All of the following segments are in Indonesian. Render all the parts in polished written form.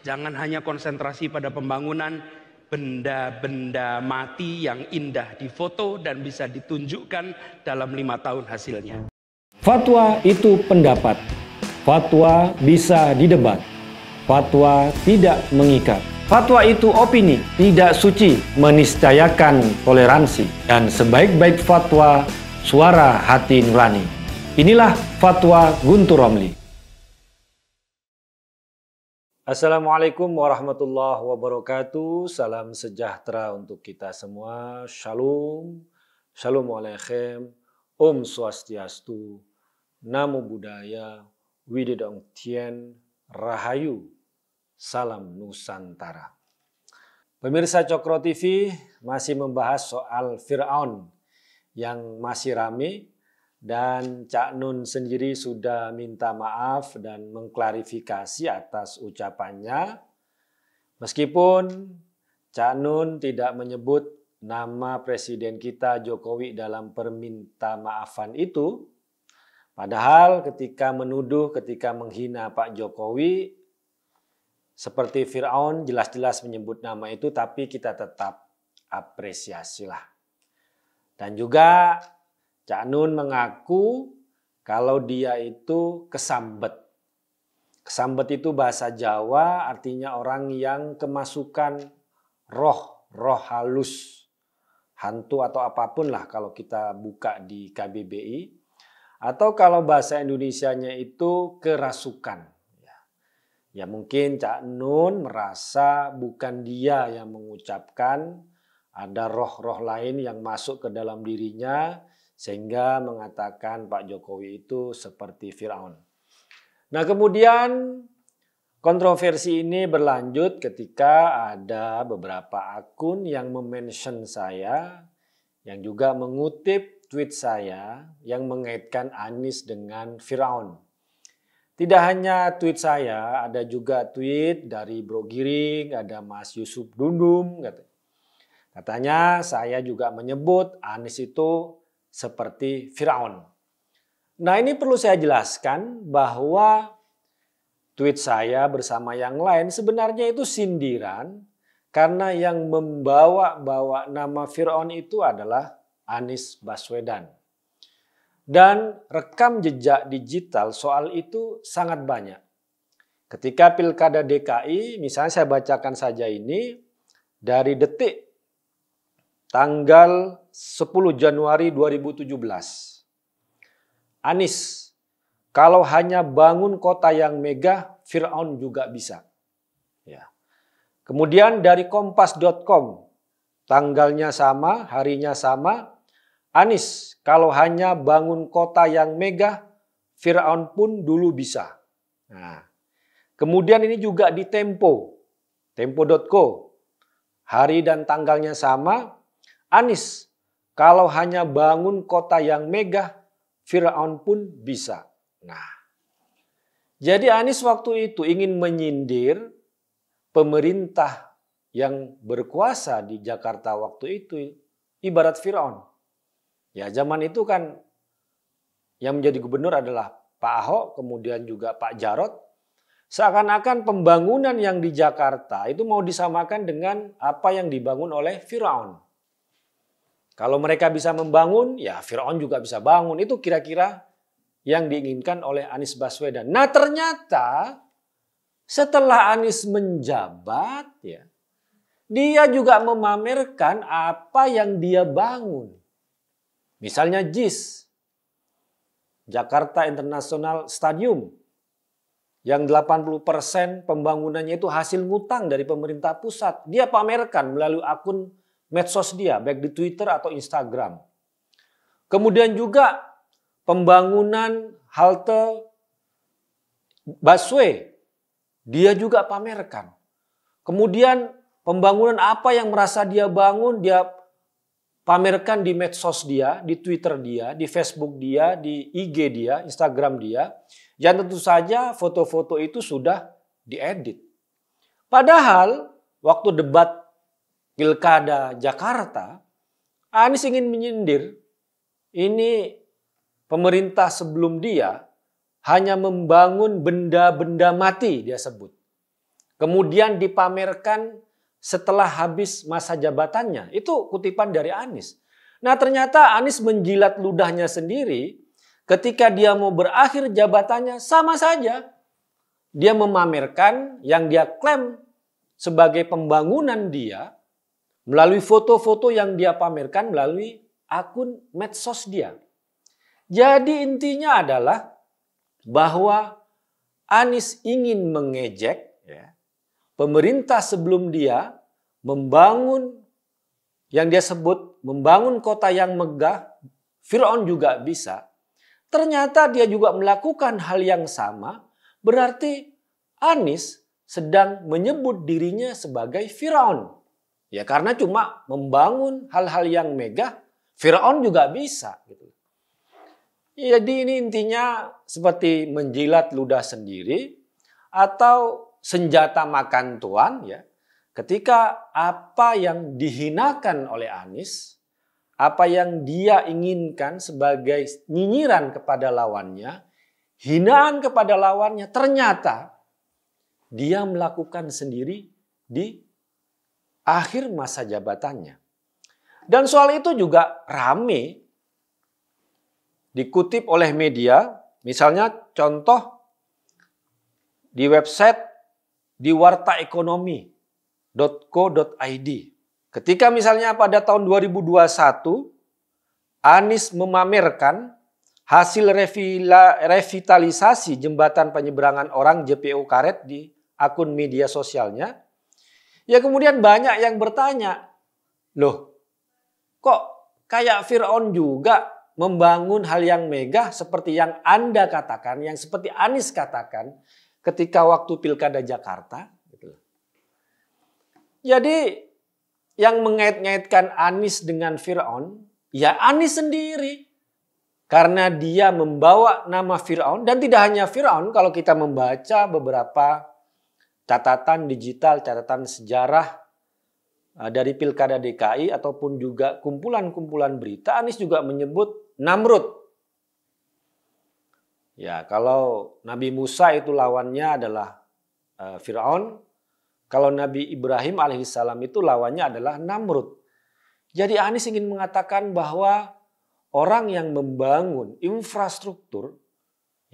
Jangan hanya konsentrasi pada pembangunan benda-benda mati yang indah difoto dan bisa ditunjukkan dalam 5 tahun hasilnya. Fatwa itu pendapat. Fatwa bisa didebat. Fatwa tidak mengikat. Fatwa itu opini, tidak suci, meniscayakan toleransi. Dan sebaik-baik fatwa, suara hati nurani. Inilah Fatwa Guntur Romli. Assalamualaikum warahmatullahi wabarakatuh. Salam sejahtera untuk kita semua. Shalom. Shalom Aleichem. Om Swastiastu. Namo Buddhaya. Widodong Tien. Rahayu. Salam Nusantara. Pemirsa Cokro TV masih membahas soal Fir'aun yang masih rame. Dan Cak Nun sendiri sudah minta maaf dan mengklarifikasi atas ucapannya. Meskipun Cak Nun tidak menyebut nama Presiden kita Jokowi dalam perminta maafan itu. Padahal ketika menuduh, ketika menghina Pak Jokowi, seperti Fir'aun jelas-jelas menyebut nama itu, tapi kita tetap apresiasilah. Dan juga Cak Nun mengaku kalau dia itu kesambet. Kesambet itu bahasa Jawa, artinya orang yang kemasukan roh halus, hantu atau apapun lah kalau kita buka di KBBI. Atau kalau bahasa Indonesianya itu kerasukan. Ya mungkin Cak Nun merasa bukan dia yang mengucapkan, ada roh-roh lain yang masuk ke dalam dirinya, sehingga mengatakan Pak Jokowi itu seperti Fir'aun. Nah kemudian kontroversi ini berlanjut ketika ada beberapa akun yang memention saya, yang juga mengutip tweet saya yang mengaitkan Anies dengan Fir'aun. Tidak hanya tweet saya, ada juga tweet dari Bro Giring, ada Mas Yusuf Dundum. Katanya saya juga menyebut Anies itu seperti Fir'aun. Nah ini perlu saya jelaskan bahwa tweet saya bersama yang lain sebenarnya itu sindiran karena yang membawa nama Fir'aun itu adalah Anies Baswedan. Dan rekam jejak digital soal itu sangat banyak. Ketika Pilkada DKI, misalnya saya bacakan saja ini, dari Detik tanggal 10 Januari 2017. Anies, kalau hanya bangun kota yang megah, Fir'aun juga bisa. Ya. Kemudian dari kompas.com, tanggalnya sama, harinya sama. Anies, kalau hanya bangun kota yang megah, Fir'aun pun dulu bisa. Nah. Kemudian ini juga di Tempo, tempo.co, hari dan tanggalnya sama. Anies, kalau hanya bangun kota yang megah, Fir'aun pun bisa. Nah, jadi Anies waktu itu ingin menyindir pemerintah yang berkuasa di Jakarta waktu itu, ibarat Fir'aun. Ya, zaman itu kan yang menjadi gubernur adalah Pak Ahok, kemudian juga Pak Jarot. Seakan-akan pembangunan yang di Jakarta itu mau disamakan dengan apa yang dibangun oleh Fir'aun. Kalau mereka bisa membangun, ya Fir'aun juga bisa bangun. Itu kira-kira yang diinginkan oleh Anies Baswedan. Nah ternyata setelah Anies menjabat, ya, dia juga memamerkan apa yang dia bangun. Misalnya JIS, Jakarta International Stadium, yang 80% pembangunannya itu hasil ngutang dari pemerintah pusat. Dia pamerkan melalui akun medsos dia, baik di Twitter atau Instagram. Kemudian juga pembangunan halte busway, dia juga pamerkan. Kemudian pembangunan apa yang merasa dia bangun, dia pamerkan di medsos dia, di Twitter dia, di Facebook dia, di IG dia, Instagram dia. Yang tentu saja foto-foto itu sudah diedit. Padahal waktu debat Pilkada Jakarta, Anies ingin menyindir, ini pemerintah sebelum dia hanya membangun benda-benda mati, dia sebut. kemudian dipamerkan setelah habis masa jabatannya. Itu kutipan dari Anies. Nah, ternyata Anies menjilat ludahnya sendiri ketika dia mau berakhir jabatannya, sama saja. Dia memamerkan yang dia klaim sebagai pembangunan dia melalui foto-foto yang dia pamerkan melalui akun medsos dia. Jadi intinya adalah bahwa Anies ingin mengejek pemerintah sebelum dia membangun yang dia sebut membangun kota yang megah, Fir'aun juga bisa. Ternyata dia juga melakukan hal yang sama, berarti Anies sedang menyebut dirinya sebagai Fir'aun. Ya karena cuma membangun hal-hal yang megah, Fir'aun juga bisa. Gitu. Jadi ini intinya seperti menjilat ludah sendiri atau senjata makan tuan ya. Ketika apa yang dihinakan oleh Anies, apa yang dia inginkan sebagai nyinyiran kepada lawannya, hinaan kepada lawannya, ternyata dia melakukan sendiri di akhir masa jabatannya. Dan soal itu juga rame dikutip oleh media, misalnya contoh di website di wartaekonomi.co.id. Ketika misalnya pada tahun 2021 Anies memamerkan hasil revitalisasi jembatan penyeberangan orang JPO Karet di akun media sosialnya, ya kemudian banyak yang bertanya, loh kok kayak Fir'aun juga membangun hal yang megah seperti yang Anda katakan, yang seperti Anies katakan ketika waktu Pilkada Jakarta. Jadi yang mengait-ngaitkan Anies dengan Fir'aun, ya Anies sendiri. Karena dia membawa nama Fir'aun, dan tidak hanya Fir'aun, kalau kita membaca beberapa catatan digital, catatan sejarah dari Pilkada DKI ataupun juga kumpulan-kumpulan berita, Anies juga menyebut Namrud. Ya, kalau Nabi Musa itu lawannya adalah Fir'aun, kalau Nabi Ibrahim alaihissalam itu lawannya adalah Namrud. Jadi Anies ingin mengatakan bahwa orang yang membangun infrastruktur,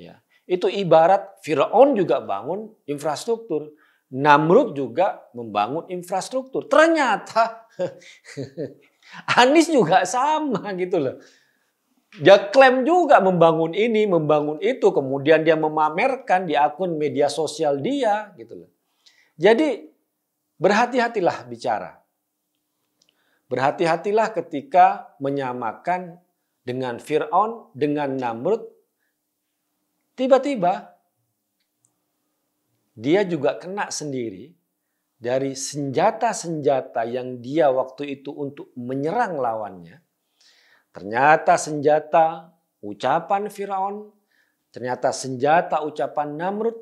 ya, itu ibarat Fir'aun juga bangun infrastruktur. Namrud juga membangun infrastruktur. Ternyata Anies juga sama gitu loh. Dia klaim juga membangun ini, membangun itu. Kemudian dia memamerkan di akun media sosial dia gitu loh. Jadi berhati-hatilah bicara. Berhati-hatilah ketika menyamakan dengan Fir'aun, dengan Namrud. Tiba-tiba dia juga kena sendiri dari senjata-senjata yang dia waktu itu untuk menyerang lawannya. Ternyata senjata ucapan Fir'aun, ternyata senjata ucapan Namrud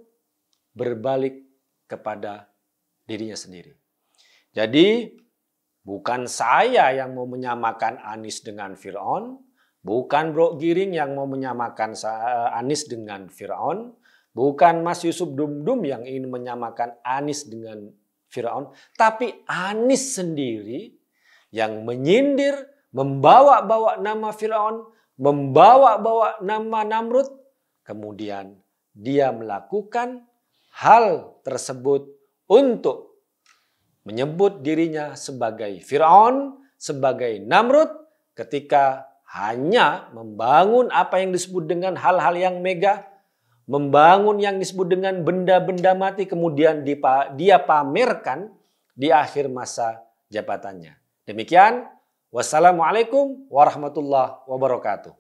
berbalik kepada dirinya sendiri. Jadi bukan saya yang mau menyamakan Anies dengan Fir'aun, bukan Bro Giring yang mau menyamakan Anies dengan Fir'aun, bukan Mas Yusuf Dumdum yang ingin menyamakan Anies dengan Fir'aun, tapi Anies sendiri yang menyindir, membawa-bawa nama Fir'aun, membawa-bawa nama Namrud, kemudian dia melakukan hal tersebut untuk menyebut dirinya sebagai Fir'aun, sebagai Namrud, ketika hanya membangun apa yang disebut dengan hal-hal yang megah, membangun yang disebut dengan benda-benda mati, kemudian dia pamerkan di akhir masa jabatannya. Demikian, wassalamualaikum warahmatullahi wabarakatuh.